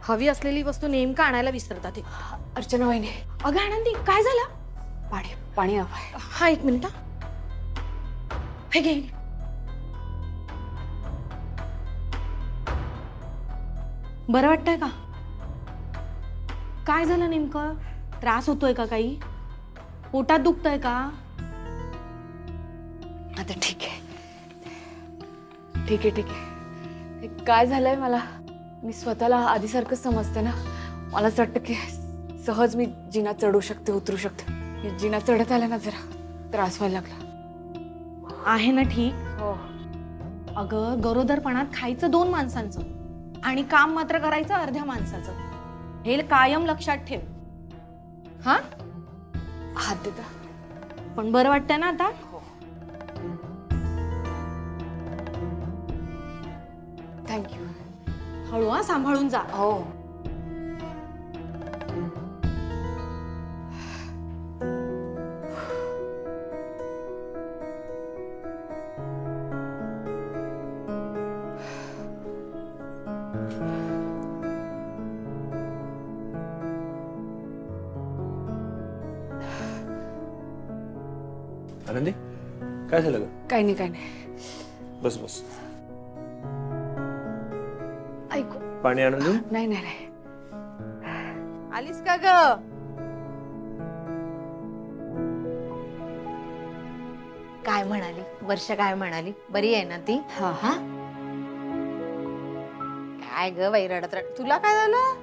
हवी असलेली वस्तू नेमका आणायला विसरतात हे. अर्चना वहिनी, अगं आनंदी काय झालं? पाणी पाणी हवंय. हा एक मिनिट हे घे. बरं वाटतंय का? काय झालं नेमकं? त्रास होतोय का काही? पोटात दुखतंय का? आता ठीक आहे ठीक आहे ठीक आहे. काय झालंय मला, मी स्वतःला आधीसारखं समजते ना. मला असं वाटतं की सहज मी जिना चढू शकते उतरू शकते. जिना चढत आला ना जरा त्रास व्हायला लागला. आहे ना ठीक? हो. अगं गरोदरपणात खायचं 2 माणसांचं आणि काम मात्र करायचं अर्ध्या माणसाचं. हे कायम लक्षात ठेव. हा हात देता? पण बरं वाटतंय ना आता? हो. थँक्यू. हळू हा, सांभाळून जा. हो. आनंदी काय झालं ग? काही नाही काही नाही. बस बस. ऐकू. पाणी आणून देऊ? नाही नाही नाही. आलीस का ग? काय म्हणाली वर्षा? काय म्हणाली? बरी आहे ना ती? हा हा. काय ग बाई रडत रडत? तुला काय झालं?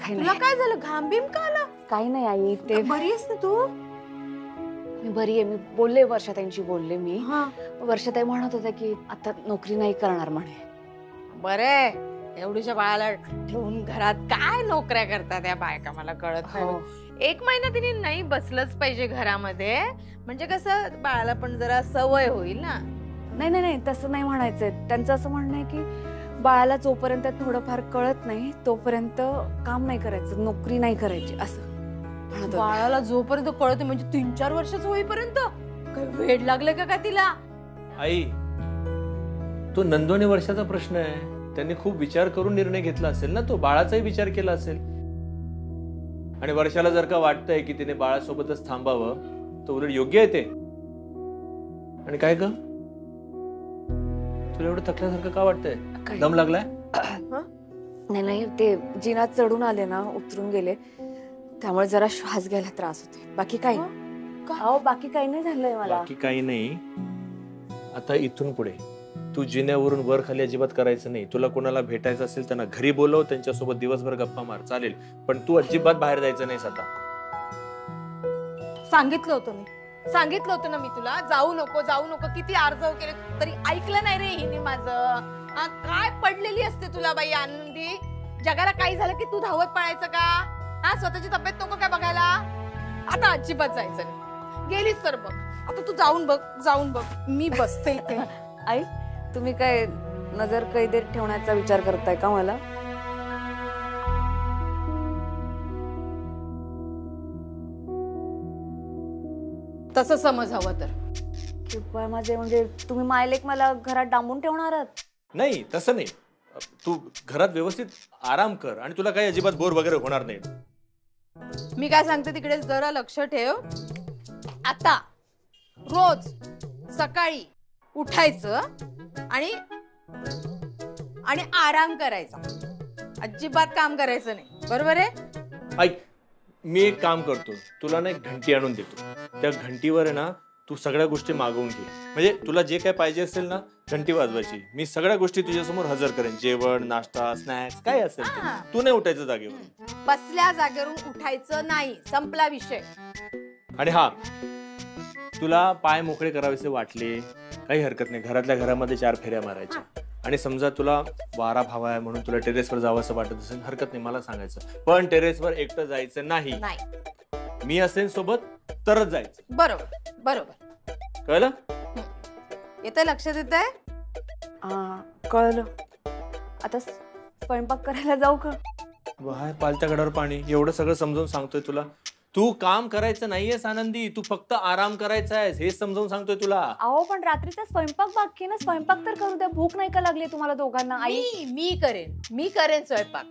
काही तुला नाही. काय झालं? घाम बिम का आला? काही नाही आई, ते बरी आहेस ना तू? मी बरी आहे. मी बोलले वर्षाताईंशी बोलले मी. हा. वर्षाताई म्हणत होत्या की आता नोकरी नाही करणार म्हणे. बरे एवढीच्या बाळाला ठेवून घरात काय नोकऱ्या करतात या बायका, मला कळत हो. नाही. 1 महिना तिने नाही बसलंच पाहिजे घरामध्ये, म्हणजे कसं बाळाला पण जरा सवय होईल ना. नाही नाही नाही तसं नाही म्हणायचंय. त्यांचं असं म्हणणं आहे की बाळाला जोपर्यंत थोडंफार कळत नाही तोपर्यंत काम नाही करायचं, नोकरी नाही करायची असं म्हणत होते. बाळाला जोपर्यंत कळत म्हणजे 3-4 वर्षाचं होईपर्यंत काय वेड लागलं का काय तिला? आई, तो नंदोनी वर्षाचा प्रश्न आहे. त्यांनी खूप विचार करून निर्णय घेतला असेल ना. तो बाळाचाही विचार केला असेल. आणि वर्षाला जर का वाटतंय की तिने बाळासोबतच थांबावं तर उलट योग्य आहे ते. आणि काय ग, तुला एवढं थकल्यासारखं का वाटतंय? काय? दम लागलाय? नाही नाही, ते जिना चढून आले ना, उतरून गेले त्यामुळे जरा श्वास घ्यायला त्रास होते. बाकी काही अहो बाकी काही नाही झालंय मला. बाकी काही नाही. आता इथून पुढे तू जिन्यावरून वर खाली अजिबात करायचं नाही. तुला कोणाला भेटायचं असेल त्यांना घरी बोलव, त्यांच्यासोबत दिवसभर गप्पा मार, चालेल. पण तू अजिबात बाहेर जायचं नाहीस आता. सांगितलं होतं ना मी तुला, जाऊ नको जाऊ नको. किती आर्जव केले तरी ऐकलं नाही रे हिने माझं. काय पडलेली असते तुला बाई आनंदी? जगाला काही झालं की तू धावत पळायचं का? हा, स्वतःची तब्येत नको काय बघायला? आता अजिबात जायचं नाही. गेलीस तर बघ. आता तू जाऊन बघ. मी बसते इथे. आई, तुम्ही काय नजर कैदेत ठेवण्याचा विचार करताय का मला? तसं समज हवं तर. कृपया माझे, म्हणजे तुम्ही मायलेक मला घरात डांबून ठेवणार आहात? नाही, तसं नाही. तू घरात व्यवस्थित आराम कर आणि तुला काही अजिबात बोर वगैरे होणार नाही. मी काय सांगते तिकडे जरा लक्ष ठेव. आता रोज सकाळी उठायचं आणि आराम करायचा. अजिबात काम करायचं नाही, बरोबर आहे? ऐक, मी एक काम करतो. तुला ना एक घंटी आणून देतो. त्या घंटीवर आहे ना तू सगळ्या गोष्टी मागवून घे. म्हणजे तुला जे काय पाहिजे असेल ना, घंटी वाजवायची. मी सगळ्या गोष्टी तुझ्यासमोर हजर करेन. जेवण, नाश्ता, स्नॅक्स काय असेल ते. तू नाही उठायचं जागेवर. बसल्या जागेवरून उठायचं नाही, संपला विषय. आणि हा, तुला पाय मोकळे करावेसे वाटले काही हरकत नाही. घरातल्या घरामध्ये 4 फेऱ्या मारायच्या. आणि समजा तुला वारा भावा आहे म्हणून तुला टेरेसवर जावं असं वाटत असेल, हरकत नाही, मला सांगायचं. पण टेरेसवर एकटं जायचं नाही. मी असेल सोबत तरच जायचं. बरोबर. कळलं? येतंय, लक्षात येतंय? कळलं. आता स्वयंपाक करायला जाऊ का? बाहेर पालत्या गडावर पाणी. एवढं सगळं समजावून सांगतोय तुला. तू काम करायचं नाहीयेस आनंदी, तू फक्त आराम करायचा आहेस, हे समजावून सांगतोय तुला. अहो पण रात्रीचा स्वयंपाक बाकी ना, स्वयंपाक तर करू द्या. भूक नाही का लागली तुम्हाला दोघांना? आई मी करेन स्वयंपाक.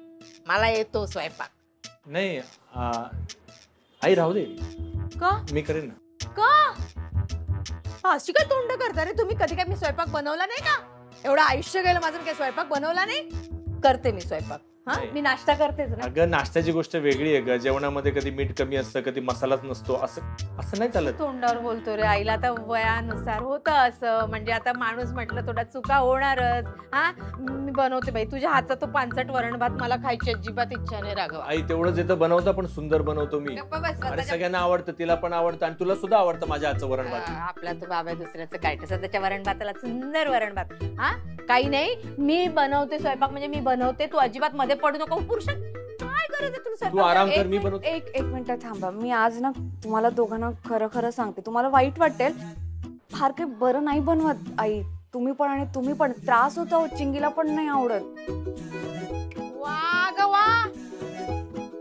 मला येतो स्वयंपाक. नाही आई राहू दे, का मी करेन ना. का अशी काय तोंड करता रे तुम्ही? कधी काय मी स्वयंपाक बनवला नाही का? एवढं आयुष्य गेलं माझं, काय स्वयंपाक बनवला नाही? करते मी स्वयंपाक. हा, नाही. मी नाश्ता करतेच ना. अगं नाश्त्याची गोष्ट वेगळी आहे ग. जेवणामध्ये कधी मीठ कमी असतं, कधी मसालाच नसतो, असं असं नाही चालत. तोंडावर बोलतो रे. आईला आता वयानुसार होतं असं, म्हणजे आता माणूस म्हटलं थोडा चुका होणारच. हा, मी बनवते बाई. तुझ्या हातचा तो पानसट वरण भात मला खायची अजिबात इच्छा नाही राघवा. आई तेवढंच येतं बनवता, पण सुंदर बनवतो मी. गप्पा बस, अरे स्वतःच्या- सगळ्यांना आवडतं, तिला पण आवडतं आणि तुला सुद्धा आवडतं माझ्या हातचं वरण भात. आपला तो बाबा दुसऱ्याचं काय स्वतःच्या वरण भाताला सुंदर वरण भात. हा, काही नाही, मी बनवते स्वयंपाक म्हणजे मी बनवते. तू अजिबात मध्ये पडू नको. पुरुष काय गरज आहे तुला तू स्वयंपाक? आराम कर, एक मी बनवतो. एक मिनिट थांबा. मी आज ना तुम्हाला दोघांना खरं खरं सांगते. तुम्हाला वाईट वाटेल, फार काही बरं नाही बनवत आई. तुम्ही पण आणि तुम्ही पण. त्रास होता हो, चिंगीला पण नाही आवडत. वा ग वा,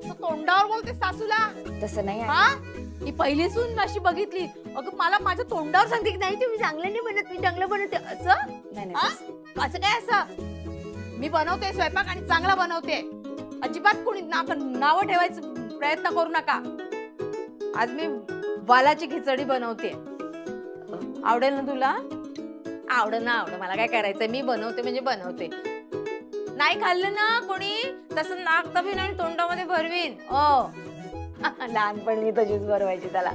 तू तोंडावर बोलते सासूला. तसं नाही आहे. हा, ही पहिली सून अशी बघितली. अगं मला माझ्या तोंडावर सांगते की नाही तुम्ही चांगलं नाही बनत, मी चांगलं बनवते. असं नाही हा? नाही असं काय? असं मी बनवते स्वयंपाक आणि चांगला बनवते. अजिबात कोणी नावं ठेवायचं प्रयत्न करू नका. आज मी वालाची खिचडी बनवते. आवडेल ना तुला? आवड ना आवड, मला काय करायचंय, मी बनवते म्हणजे बनवते. नाही खाल्लं ना कोणी, तसं नाक तबीन आणि तोंडामध्ये भरवीन. लहानपण मी तशीच भरवायची त्याला.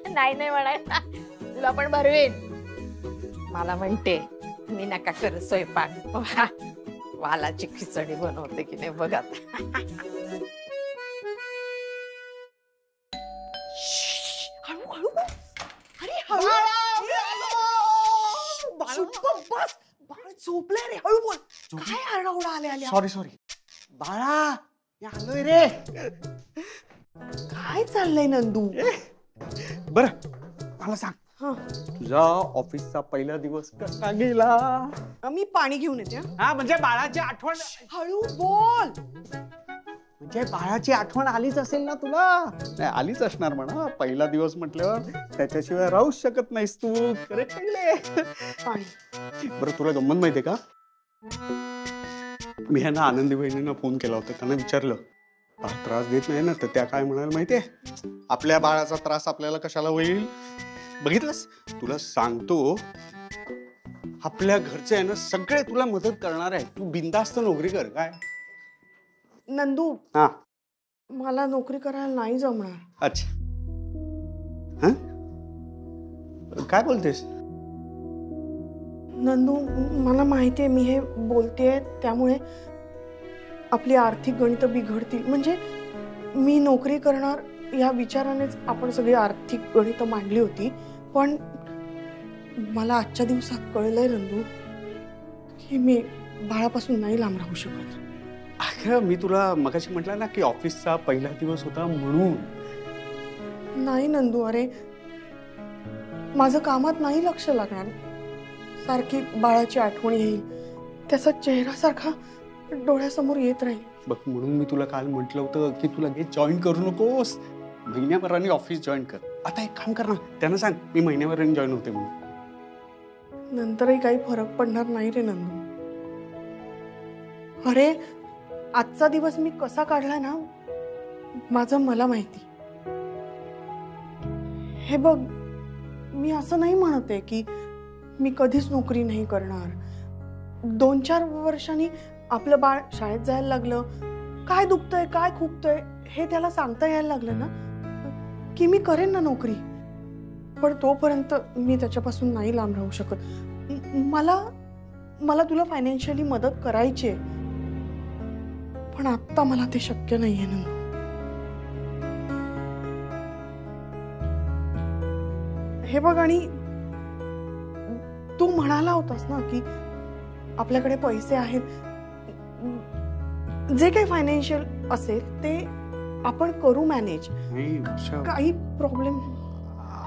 नाही नाही म्हणायला, तुला पण भरवीन. मला म्हणते मी नका कर स्वयंपाक. वालाची खिचडी बनवते की नाही बघा. हळू. अरे हळू. बस, बाळ झोपलंय रे. हळू बोल. काय आरडाओरडा आले? सॉरी बाळा, मी आलोय रे. काय चाललंय नंदू? बर मला सांग, तुझा ऑफिसचा पहिला दिवस कसा गेला? मी पाणी घेऊन येते. हा म्हणजे बाळाची आठवण, हळू बोल. म्हणजे बाळाची आठवण आलीच असेल ना तुला? नाही आलीच असणार म्हणा. पहिला दिवस म्हटल्यावर त्याच्याशिवाय राहूच शकत नाहीस तू. करेक्ट पाणी. बरं तुला गंमत माहितीये का? मी ह्यांना आनंदी बहिणींना फोन केला होता. त्यांना विचारलं बाळ त्रास देत नाही ना? तर त्या काय म्हणाल माहितीये? आपल्या बाळाचा त्रास आपल्याला कशाला होईल? बघितलंस, तुला सांगतो आपल्या घरचे आहे ना सगळे तुला मदत करणार आहे. तू बिनधास्त नोकरी कर. काय नंदू, हा मला नोकरी करायला नाही जमणार. अच्छा, हा काय बोलतेस? नंदू, मला माहिती आहे मी हे बोलतेय त्यामुळे आपली आर्थिक गणित बिघडतील. म्हणजे मी नोकरी करणार या विचारानेच आपण सगळी आर्थिक गणित मांडली होती. पण मला आजच्या दिवसात कळलंय नंदू की मी बाळापासून नाही लांब राहू शकत. अगं मी तुला मगाशी म्हटलं ना की ऑफिसचा पहिला दिवस होता म्हणून. नाही नंदू, अरे माझं कामात नाही लक्ष लागणार. सारखी बाळाची आठवण येईल, त्याचा चेहरा सारखा डोळ्यासमोर येत राहील. बघ म्हणून मी तुला काल म्हटलं होतं की तुला लगेच जॉईन करू नकोस. महिन्याभराने ऑफिस जॉईन कर. आता एक काम कर ना, त्यांना सांग मी महिन्याभराने जॉईन होते म्हणून. नंतरही काही फरक पडणार नाही रे नंदू. अरे आजचा दिवस मी कसा काढलाय ना माझं मला माहिती. हे बघ, मी असं नाही म्हणते की मी कधीच नोकरी नाही करणार. 2-4 वर्षांनी आपलं बाळ शाळेत जायला लागलं, काय दुखतंय काय खुपतंय हे त्याला सांगता यायला लागलं ना की मी करेन ना नोकरी. पण तोपर्यंत मी त्याच्यापासून नाही लांब राहू शकत. मला तुला फायनान्शियली मदत करायची आहे, पण आता मला ते शक्य नाहीये नंदू. हे बघ, आणि तू म्हणाला होतास ना की आपल्याकडे पैसे आहेत, जे काही फायनान्शियल असेल ते आपण करू मॅनेज. काही प्रॉब्लेम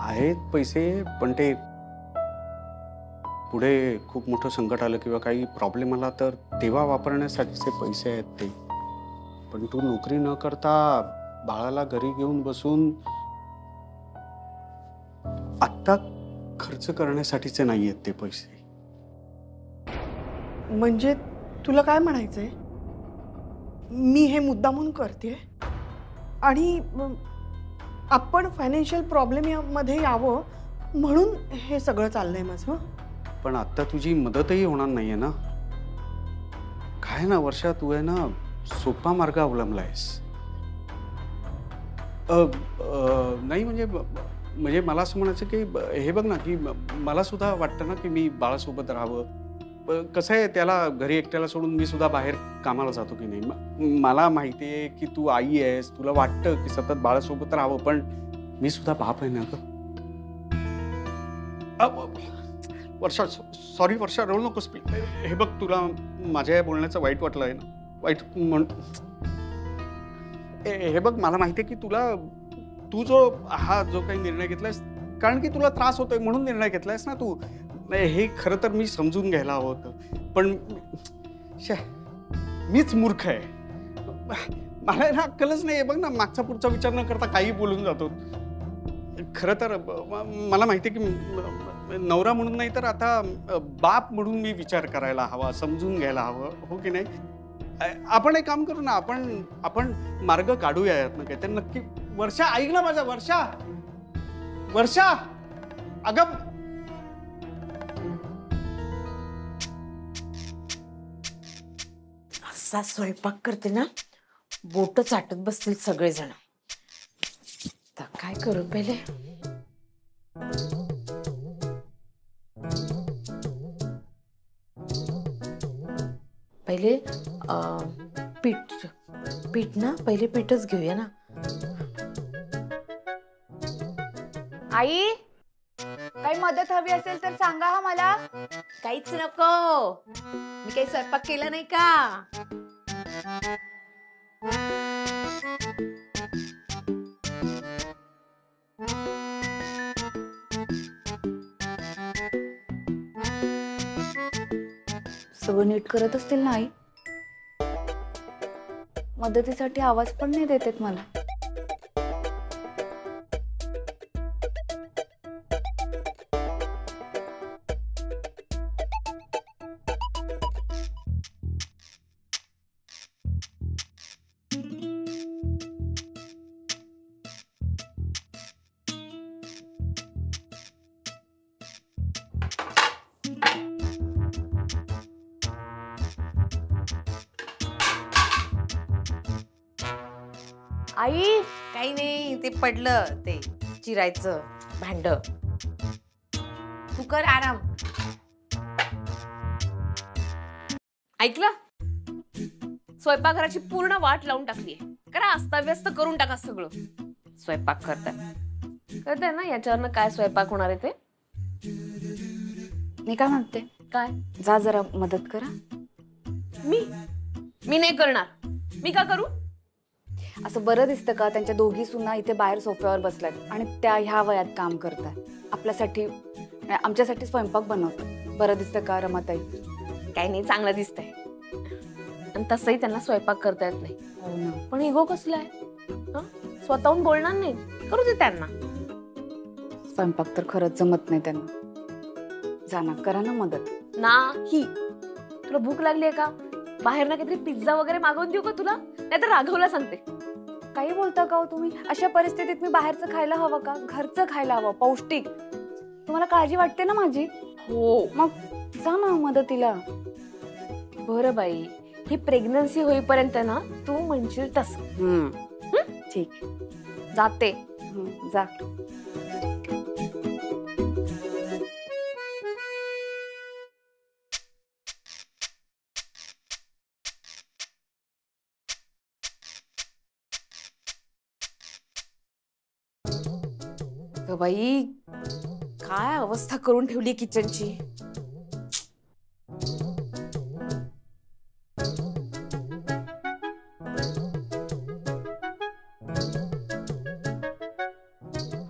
आहेत पैसे, पण ते पुढे खूप मोठं संकट आलं किंवा काही प्रॉब्लेम आला तर तेव्हा वापरण्यासाठीचे पैसे आहेत ते. पण तू नोकरी न करता बाळाला घरी घेऊन बसून आत्ता खर्च करण्यासाठीचे नाही आहेत ते पैसे. म्हणजे तुला काय म्हणायचंय? मी हे मुद्दामून करते आणि आपण फायनान्शियल प्रॉब्लेम मध्ये यावं म्हणून हे सगळं चाललंय माझं. पण आता तुझी मदतही होणार नाहीये ना. काय ना वर्षा, तू आहे ना सोपा मार्ग अवलंबलायस. नाही म्हणजे मला असं म्हणायचं की हे बघ ना, की मला सुद्धा वाटतं ना की मी बाळासोबत राहावं. कसं आहे, त्याला घरी एकट्याला सोडून मी सुद्धा बाहेर कामाला जातो की नाही. मला माहिती आहे की तू आई आहेस, तुला वाटतं की सतत बाळासोबत राहावं, पण मी सुद्धा बाप आहे ना ग. वर्षा, सॉरी वर्षा, रडू नकोस प्लीज. हे बघ, तुला माझ्या या बोलण्याचं वाईट वाटलं आहे ना, वाईट हे बघ, मला माहिती आहे की तू जो काही निर्णय घेतलायस, कारण की तुला त्रास होतोय म्हणून निर्णय घेतलायस ना तू. हे खरं तर मी समजून घ्यायला हवं होतं, पण मीच मूर्ख आहे. मला ना अक्कलच नाही. बघ ना, मागचा पुढचा विचार न करता काही बोलून जातो. खरं तर मला माहिती आहे की नवरा म्हणून नाही तर आता बाप म्हणून मी विचार करायला हवा, समजून घ्यायला हवं, हो की नाही. आपण एक काम करू ना, आपण मार्ग काढूया यातनं काय तर नक्की. वर्षा, ऐक ना माझा. वर्षा अगं, असा स्वयंपाक करते ना, बोट चाटत बसतील सगळेजण. आता काय करू पहिले. पहिले पीठ ना, पहिले पीठच घेऊया ना. आई, काही मदत हवी असेल तर सांगा हा मला. काहीच नको, मी काही स्वयंपाक केला नाही का. सगळं नीट करत असतील ना आई. मदतीसाठी आवाज पण नाही देतात मला. आई, काही नाही, ते पडलं, ते चिरायचं भांड. तू कर आराम. ऐकलं, स्वयंपाकघराची पूर्ण वाट लावून टाकलीये. करा, अस्ताव्यस्त करून टाका सगळं. स्वयंपाक करताय ना, याच्यावरनं काय स्वयंपाक होणार आहे ते. मी काय म्हणते, काय? जा जरा मदत करा. मी नाही करणार. मी का करू? असं बरं दिसतं का त्यांच्या दोघी सुना इथे बाहेर सोफ्यावर बसल्यात आणि त्या ह्या वयात काम करतात. आपल्यासाठी, आमच्यासाठी स्वयंपाक बनवतात. बरं दिसतं का रमाताई? काही नाही, चांगलं दिसतंय. आणि तसंही त्यांना स्वयंपाक करता येत नाही. हो ना. पण इगो कसला आहे? स्वतःहून बोलणार नाही, करू दे त्यांना. स्वयंपाक तर खरंच जमत नाही त्यांना. जाना, करा ना मदत. नाही. तुला भूक लागली आहे का? बाहेर ना काहीतरी पिझ्झा वगैरे मागवून देऊ का तुला? नाही तर राघवला सांगते. काही बोलता का हो तुम्ही? अशा परिस्थितीत मी बाहेरचं खायला हवं का? घरचं खायला हवं, पौष्टिक. तुम्हाला काळजी वाटते ना माझी? हो, मग जा ना मदतीला. बरं बाई, ही प्रेग्नन्सी होईपर्यंत ना तू म्हणशील तसं. ठीक, जाते. जा. बाई, काय अवस्था करून ठेवली किचनची.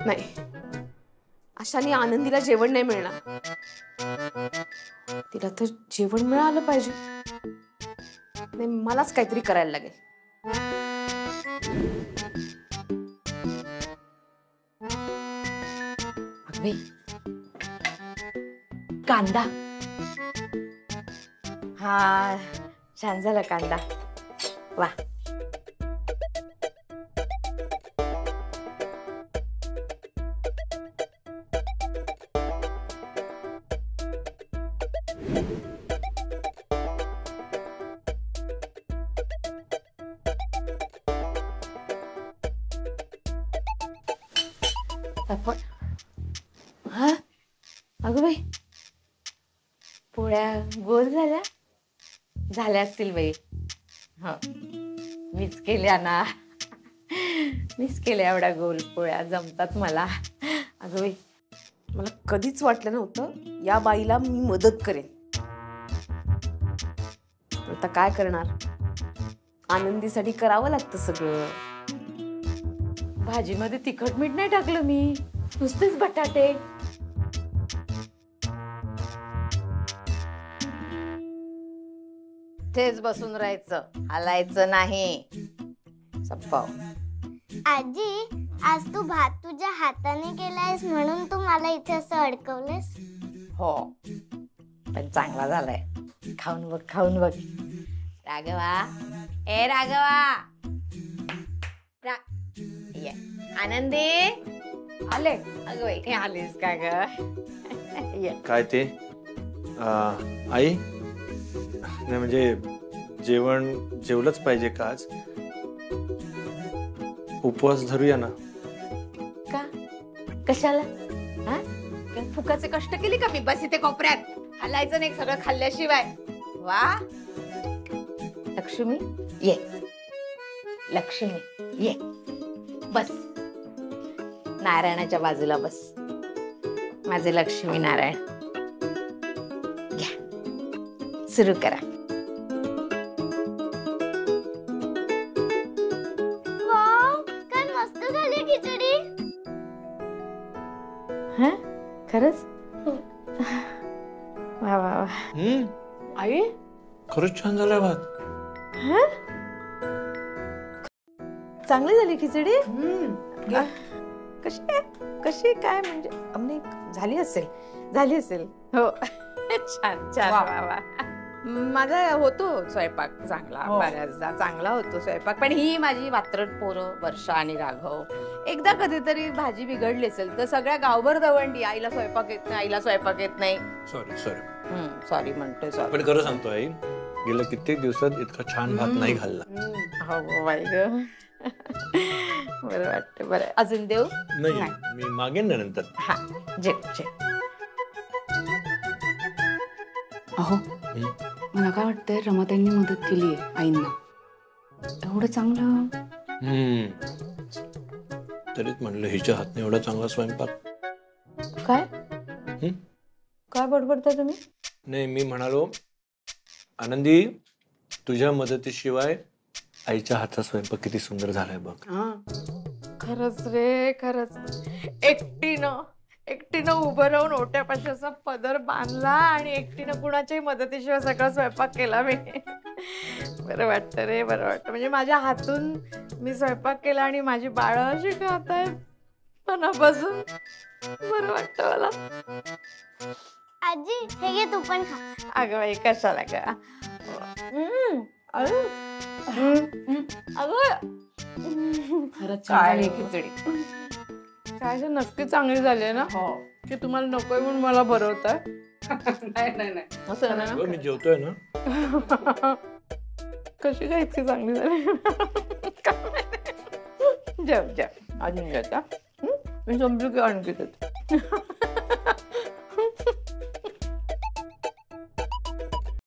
नाही, अशाने आनंदीला जेवण नाही मिळणार. तिला तर जेवण मिळालं पाहिजे. नाही, मलाच काहीतरी करायला लागेल. कांदा. हा, छान झाला कांदा. वा. आपण हा अगं बाई पोळ्या गोल झाल्या असतील बाई. हो मीच केल्या ना, मीच केल्या एवढ्या गोल पोळ्या, जमतात मला. अगं बाई मला कधीच वाटलं नव्हतं या बाईला मी मदत करेन. आता काय करणार, आनंदीसाठी करावं लागतं सगळं. भाजीमध्ये तिखट मीठ नाही टाकलं मी, नुसतेच बटाटे. तेच बसून राहायचं, हलायचं नाही. संपाव. आजी, आज तू भात तुझ्या हाताने केलायस म्हणून तू मला इथे असं अडकवलेस. हो पण चांगला झालाय. खाऊन बघ, खाऊन बघ. राघवा, ए राघवा, ये. आनंदी आले. अगं बाई हे आलीस का ग? ये. काय ते आई, नाही म्हणजे जेवण जेवलंच पाहिजे का आज? उपवास धरूया ना. का कशाला? हा फुकाचे कष्ट केली का मी बस इथे कोपऱ्यात? हलायचं नाही सगळं खाल्ल्याशिवाय. वा लक्ष्मी ये, लक्ष्मी ये. बस नारायणाच्या बाजूला बस. माझे लक्ष्मी नारायण. घ्या सुरू करा. वाव, काय मस्त झाली खिचडी. हा खरंच? वा वा वा. आई खरंच छान झालाय भात. चांगली झाली खिचडी. कशी कशी काय म्हणजे आम्ही झाली असेल. हो छान छान. वा वा. माझा होतो स्वयंपाक चांगला, बऱ्याचदा चांगला होतो स्वयंपाक. पण ही माझी वात्रट पोरं वर्षा आणि राघव, एकदा कधीतरी भाजी बिघडली असेल तर सगळ्या गावभर दवंडी. आईला स्वयंपाक येत नाही. सॉरी म्हणतोय. सॉरी. पण खरं सांगतो आई, गेल्या कित्येक दिवसात इतका छान भात नाही खाल्ला. हो बाई ग. बरं वाटतं. बरं अजून देऊ? नाही, मी मागेन ना नंतर. हा जेव. अहो मला काय वाटतंय, रमाताईंनी मदत केली आहे आईंना. एवढं चांगलं. तरीच म्हणलं हिच्या हातने एवढा चांगला स्वयंपाक. काय बडबडता तुम्ही? नाही, मी म्हणालो आनंदी, तुझ्या मदतीशिवाय आईच्या हातचा स्वयंपाक किती सुंदर झालाय बघ. खरंच रे, खरंच. एकटीनं उभं राहून ओट्यापाशी असा पदर बांधला आणि एकटीनं कुणाच्याही मदतीशिवाय सगळा स्वयंपाक केला मी. बरं वाटतं रे, बरं वाटतं. म्हणजे माझ्या हातून मी स्वयंपाक केला आणि माझी बाळं अशी खात आहेत मनापासून. बरं वाटतं मला. आजी, हे घे तू पण खा. अगं बाई कशाला का? खरंच काय खिचडी काय नक्की चांगली झाली ना. हो की तुम्हाला नकोय म्हणून मला भरवताय? नाही असं ना. मी जेवतोय ना. कशी काय इतकी चांगली झाली? जेव अजून घ्यायचा. मी समजू की आणखी